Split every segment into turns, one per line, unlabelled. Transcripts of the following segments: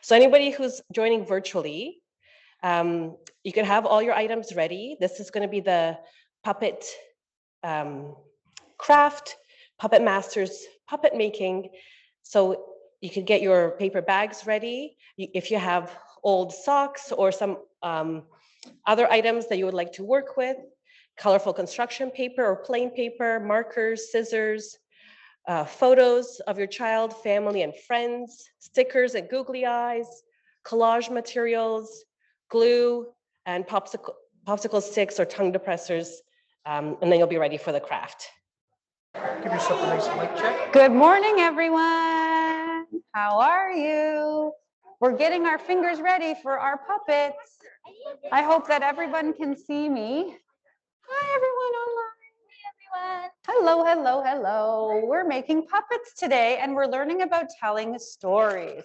So anybody who's joining virtually, you can have all your items ready. This is going to be the puppet craft, Puppet Masters puppet making. So you can get your paper bags ready. If you have old socks or some other items that you would like to work with, colorful construction paper or plain paper, markers, scissors, photos of your child, family, and friends, stickers and googly eyes, collage materials, glue, and popsicle sticks or tongue depressors, and then you'll be ready for the craft.
Give yourself a nice mic check.
Good morning, everyone. How are you? We're getting our fingers ready for our puppets. I hope that everyone can see me. Hi, everyone online. Hello, hello, hello. We're making puppets today, and we're learning about telling stories.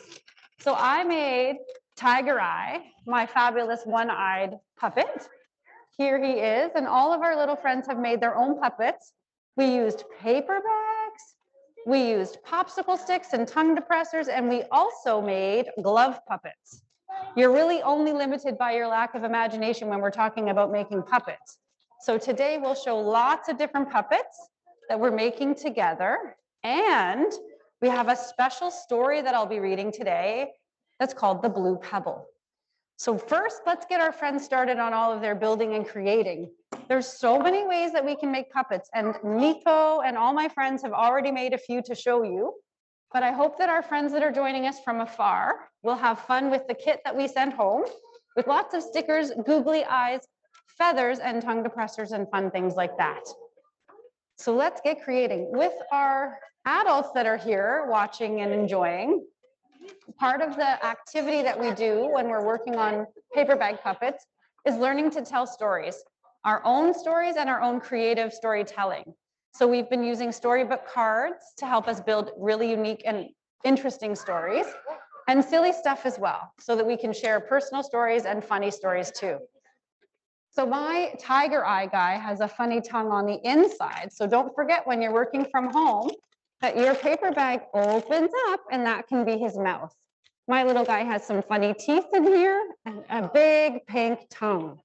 So I made Tiger Eye, my fabulous one-eyed puppet. Here he is, and all of our little friends have made their own puppets. We used paper bags, we used popsicle sticks and tongue depressors, and we also made glove puppets. You're really only limited by your lack of imagination when we're talking about making puppets. So today we'll show lots of different puppets that we're making together. And we have a special story that I'll be reading today that's called The Blue Pebble. So first, let's get our friends started on all of their building and creating. There's so many ways that we can make puppets, and Nico and all my friends have already made a few to show you. But I hope that our friends that are joining us from afar will have fun with the kit that we sent home, with lots of stickers, googly eyes, feathers, and tongue depressors and fun things like that. So let's get creating. With our adults that are here watching and enjoying, part of the activity that we do when we're working on paper bag puppets is learning to tell stories, our own stories and our own creative storytelling. So we've been using storybook cards to help us build really unique and interesting stories, and silly stuff as well, so that we can share personal stories and funny stories too. So my Tiger Eye guy has a funny tongue on the inside. So don't forget when you're working from home that your paper bag opens up and that can be his mouth. My little guy has some funny teeth in here and a big pink tongue.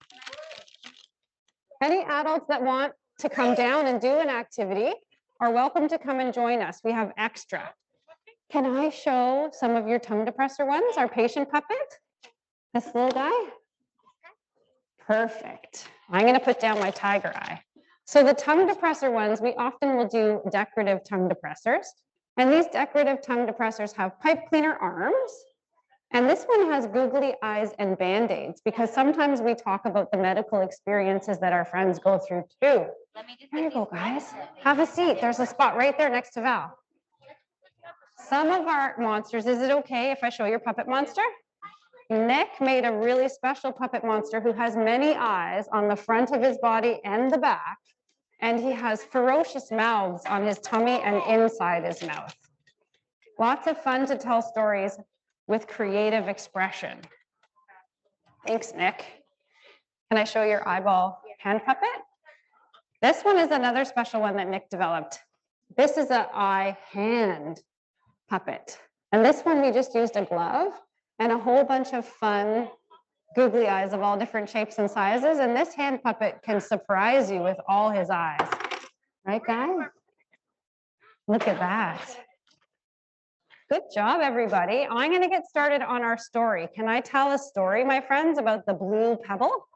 Any adults that want to come down and do an activity are welcome to come and join us. We have extra. Can I show some of your tongue depressor ones, our patient puppet? This little guy? Perfect. I'm going to put down my Tiger Eye. So the tongue depressor ones, we often will do decorative tongue depressors. And these decorative tongue depressors have pipe cleaner arms. And this one has googly eyes and Band-Aids, because sometimes we talk about the medical experiences that our friends go through too. There you go, guys. Have a seat. There's a spot right there next to Val. Some of our monsters, is it okay if I show your puppet monster? Nick made a really special puppet monster who has many eyes on the front of his body and the back, and he has ferocious mouths on his tummy and inside his mouth. Lots of fun to tell stories with creative expression. Thanks, Nick. Can I show your eyeball hand puppet? This one is another special one that Nick developed. This is an eye hand puppet. And this one we just used a glove and a whole bunch of fun googly eyes of all different shapes and sizes. And this hand puppet can surprise you with all his eyes. Right, guys? Look at that. Good job, everybody. I'm going to get started on our story. Can I tell a story, my friends, about the blue pebble?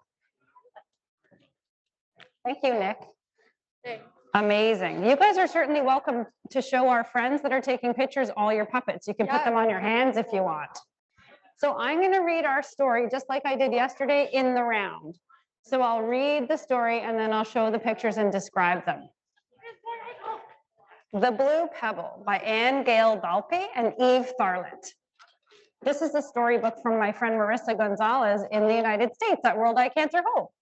Thank you, Nick. Amazing. You guys are certainly welcome to show our friends that are taking pictures all your puppets. You can put them on your hands if you want. So I'm going to read our story just like I did yesterday in the round. So I'll read the story and then I'll show the pictures and describe them. The Blue Pebble by Anne Gail Dalpe and Eve Tharlett. This is a storybook from my friend Marissa Gonzalez in the United States at World Eye Cancer Hope.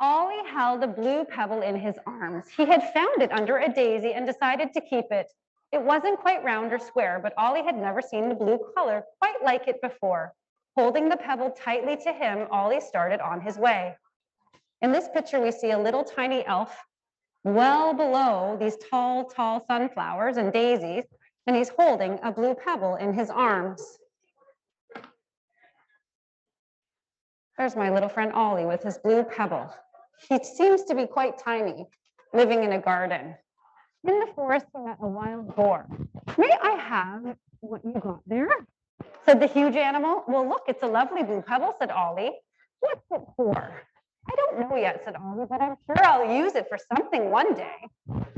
Ollie held a blue pebble in his arms. He had found it under a daisy and decided to keep it. It wasn't quite round or square, but Ollie had never seen the blue color quite like it before. Holding the pebble tightly to him, Ollie started on his way. In this picture, we see a little tiny elf well below these tall, tall sunflowers and daisies, and he's holding a blue pebble in his arms. There's my little friend Ollie with his blue pebble. He seems to be quite tiny, living in a garden. In the forest, he met a wild boar. May I have what you got there? Said the huge animal. Well, look, it's a lovely blue pebble, said Ollie. What's it for? I don't know yet, said Ollie, but I'm sure I'll use it for something one day.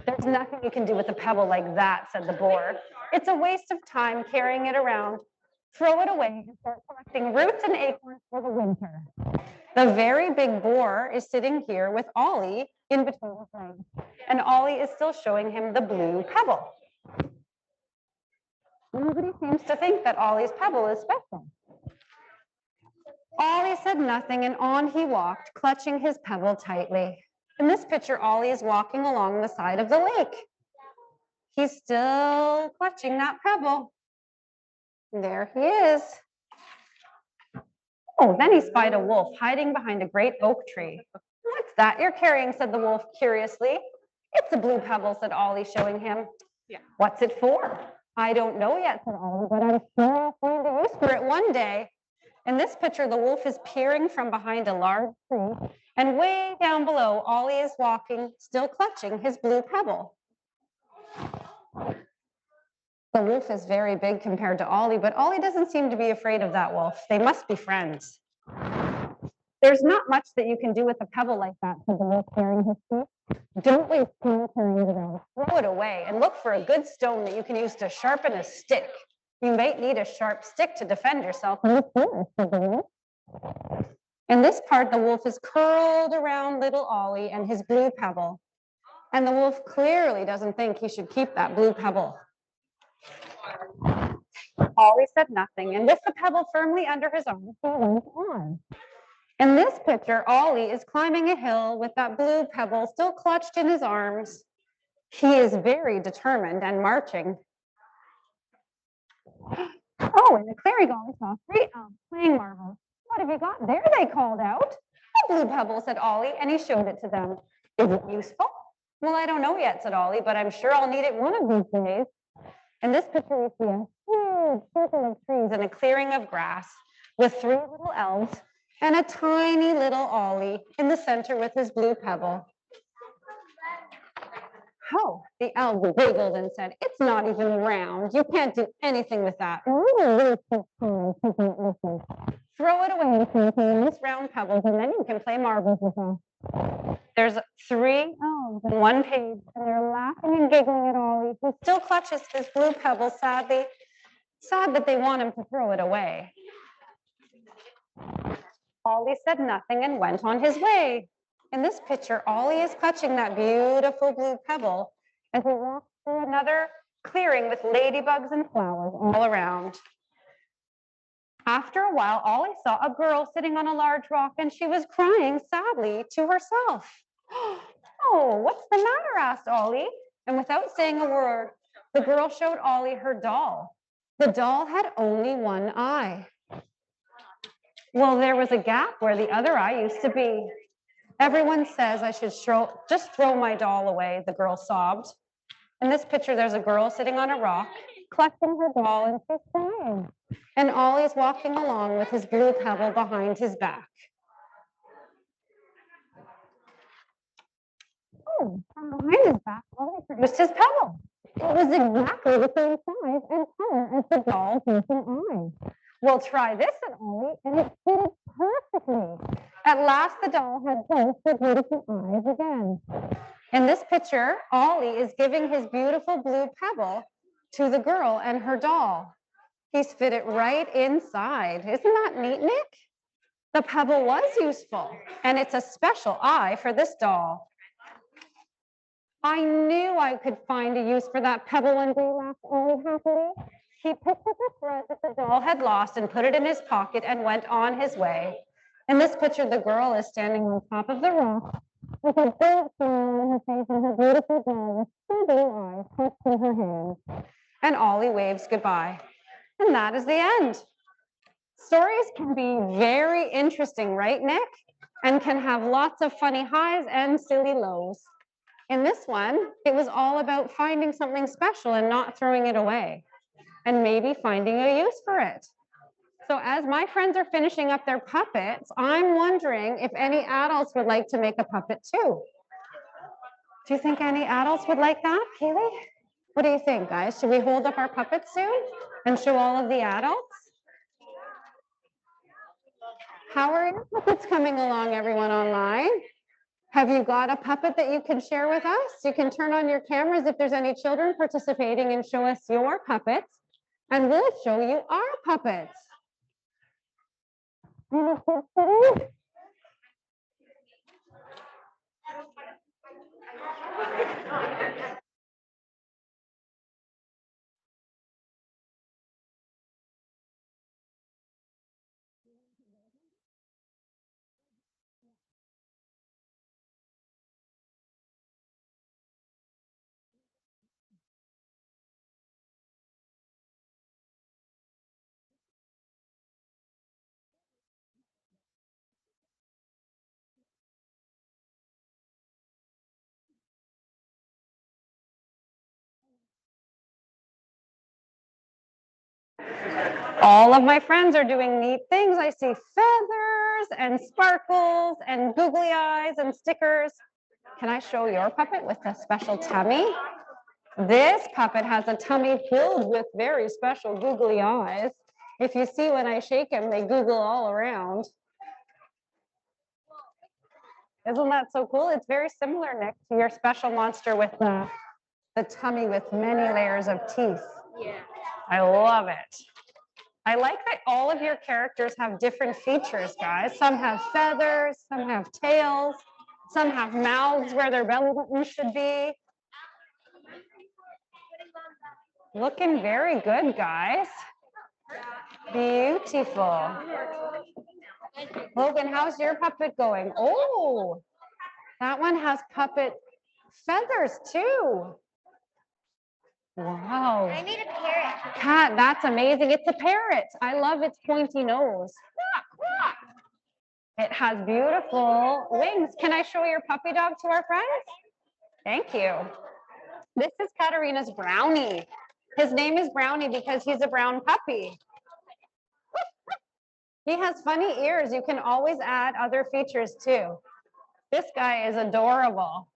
There's nothing you can do with a pebble like that, said the boar. It's a waste of time carrying it around. Throw it away and start collecting roots and acorns for the winter. The very big boar is sitting here with Ollie in between his legs, and Ollie is still showing him the blue pebble. Nobody seems to think that Ollie's pebble is special. Ollie said nothing, and on he walked, clutching his pebble tightly. In this picture, Ollie is walking along the side of the lake. He's still clutching that pebble. There he is. Oh, then he spied a wolf hiding behind a great oak tree. What's that you're carrying, said the wolf curiously. It's a blue pebble, said Ollie, showing him. Yeah. What's it for? I don't know yet, said Ollie, but I'm sure I'll find a use for it one day. In this picture, the wolf is peering from behind a large tree, and way down below, Ollie is walking, still clutching his blue pebble. The wolf is very big compared to Ollie, but Ollie doesn't seem to be afraid of that wolf. They must be friends. There's not much that you can do with a pebble like that, said the wolf, carrying his teeth. Don't waste time carrying it around. Throw it away and look for a good stone that you can use to sharpen a stick. You might need a sharp stick to defend yourself in the forest, said the wolf. In this part, the wolf is curled around little Ollie and his blue pebble. And the wolf clearly doesn't think he should keep that blue pebble. Ollie said nothing, and with the pebble firmly under his arm, he went on. In this picture, Ollie is climbing a hill with that blue pebble still clutched in his arms. He is very determined and marching. Oh, in the clearing, Ollie saw 3 elves playing marbles. What have you got there? They called out. A blue pebble, said Ollie, and he showed it to them. Is it useful? Well, I don't know yet, said Ollie, but I'm sure I'll need it one of these days. In this picture, we see a huge circle of trees and a clearing of grass with 3 little elves and a tiny little Ollie in the center with his blue pebble. Oh, the elf giggled and said, it's not even round. You can't do anything with that. Throw it away and this round pebbles, and then you can play marbles with them. There's 3 elves on 1 page, and they're laughing and giggling at Ollie, who still clutches his blue pebble sadly, sad that they want him to throw it away. Ollie said nothing and went on his way. In this picture, Ollie is clutching that beautiful blue pebble as he walks through another clearing with ladybugs and flowers all around. After a while, Ollie saw a girl sitting on a large rock, and she was crying sadly to herself. Oh, what's the matter? Asked Ollie. And without saying a word, the girl showed Ollie her doll. The doll had only 1 eye. Well, there was a gap where the other eye used to be. Everyone says I should just throw my doll away, the girl sobbed. In this picture, there's a girl sitting on a rock, collecting her doll, and she's crying. And Ollie's walking along with his blue pebble behind his back. Oh, from behind his back, Ollie produced his pebble. It was exactly the same size and color as the doll's missing eye. Well, try this, said Ollie, and it fitted perfectly. At last, the doll had both her beautiful eyes again. In this picture, Ollie is giving his beautiful blue pebble to the girl and her doll. He's fit it right inside. Isn't that neat, Nick? The pebble was useful, and it's a special eye for this doll. I knew I could find a use for that pebble one day, laughed Ollie happily. He picked up a thread that the doll had lost and put it in his pocket and went on his way. In this picture, the girl is standing on top of the rock with a big smile on her face and her beautiful doll with 2 blue eyes tucked in her hands. And Ollie waves goodbye. And that is the end. Stories can be very interesting, right, Nick? And can have lots of funny highs and silly lows. In this one, it was all about finding something special and not throwing it away, and maybe finding a use for it. So as my friends are finishing up their puppets, I'm wondering if any adults would like to make a puppet too. Do you think any adults would like that, Kaylee? What do you think, guys? Should we hold up our puppets soon and show all of the adults? How are your puppets coming along, everyone online? Have you got a puppet that you can share with us? You can turn on your cameras if there's any children participating and show us your puppets, and we'll show you our puppets. All of my friends are doing neat things. I see feathers and sparkles and googly eyes and stickers. Can I show your puppet with a special tummy? This puppet has a tummy filled with very special googly eyes. If you see when I shake him, they google all around. Isn't that so cool? It's very similar, Nick, to your special monster with the tummy with many layers of teeth.
Yeah.
I love it. I like that all of your characters have different features, guys. Some have feathers, some have tails, some have mouths where their belly button should be. Looking very good, guys. Beautiful. Logan, how's your puppet going? Oh, that one has puppet feathers too. Wow.
I made a parrot.
Kat, that's amazing. It's a parrot. I love its pointy nose. It has beautiful wings. Can I show your puppy dog to our friends? Thank you. This is Katarina's Brownie. His name is Brownie because he's a brown puppy. He has funny ears. You can always add other features too. This guy is adorable.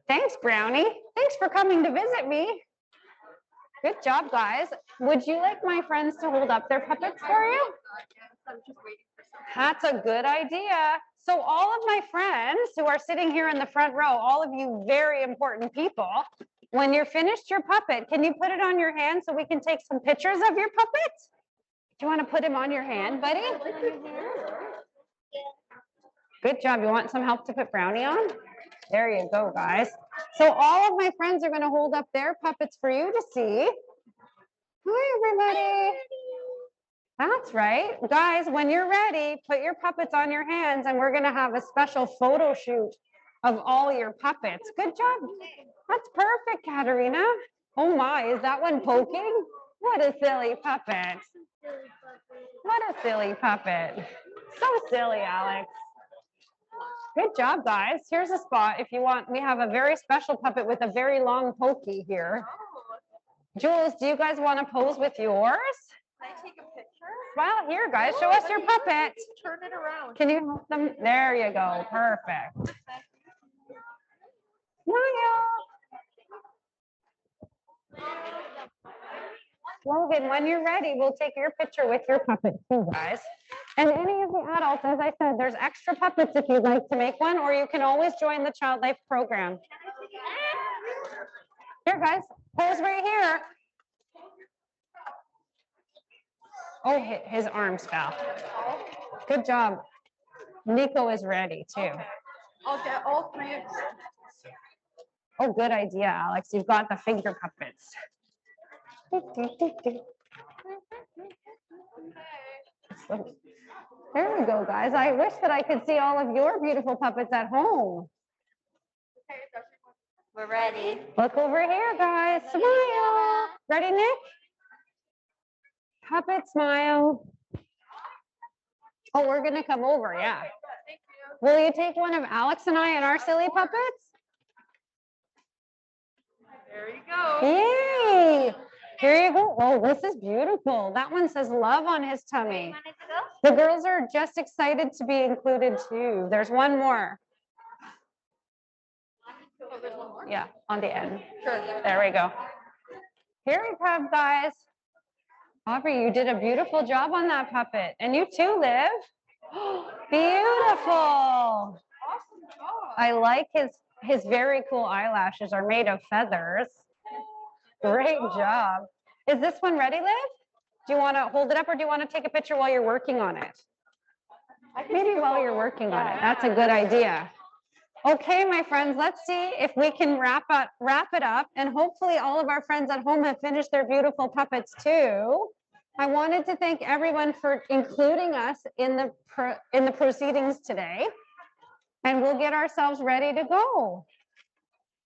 Thanks, Brownie. Thanks for coming to visit me. Good job, guys. Would you like my friends to hold up their puppets for you? That's a good idea. So all of my friends who are sitting here in the front row, all of you very important people, when you're finished your puppet, can you put it on your hand so we can take some pictures of your puppet? Do you want to put him on your hand, buddy? Good job. You want some help to put Brownie on? There you go, guys. So all of my friends are going to hold up their puppets for you to see. Hi, everybody. That's right. Guys, when you're ready, put your puppets on your hands and we're going to have a special photo shoot of all your puppets. Good job. That's perfect, Katarina. Oh my, is that one poking? What a silly puppet. What a silly puppet. So silly, Alex. Good job, guys. Here's a spot if you want. We have a very special puppet with a very long pokey here. Jules, do you guys want to pose with yours?
Can I take a picture?
Well, here, guys, show us your puppet.
Turn it around.
Can you help them? There you go. Perfect. Smile. Logan, when you're ready, we'll take your picture with your puppet too, guys. And any of the adults, as I said, there's extra puppets if you'd like to make one, or you can always join the Child Life program. Here, guys, pose right here. Oh, his arms fell. Good job. Nico is ready too.
I'll get all three of them.
Oh, good idea, Alex. You've got the finger puppets. There we go, guys. I wish that I could see all of your beautiful puppets at home.
We're ready.
Look over here, guys. Smile. Ready, Nick? Puppet smile. Oh, we're gonna come over, yeah. Will you take one of Alex and I and our silly puppets?
There you go.
Yay! Here you go. Oh, this is beautiful. That one says love on his tummy.
Want it to go?
The girls are just excited to be included too. There's one more.
Oh, there's one more?
Yeah, on the end.
Sure.
There we go. Here we have, guys. Aubrey, you did a beautiful job on that puppet. And you too, Liv. Beautiful.
Awesome job.
I like his very cool eyelashes are made of feathers. Great job. Is this one ready, Liv? Do you want to hold it up or do you want to take a picture while you're working on it? Maybe while you're working on it. That's a good idea. Okay, my friends, let's see if we can wrap it up. And hopefully all of our friends at home have finished their beautiful puppets too. I wanted to thank everyone for including us in the proceedings today. And we'll get ourselves ready to go.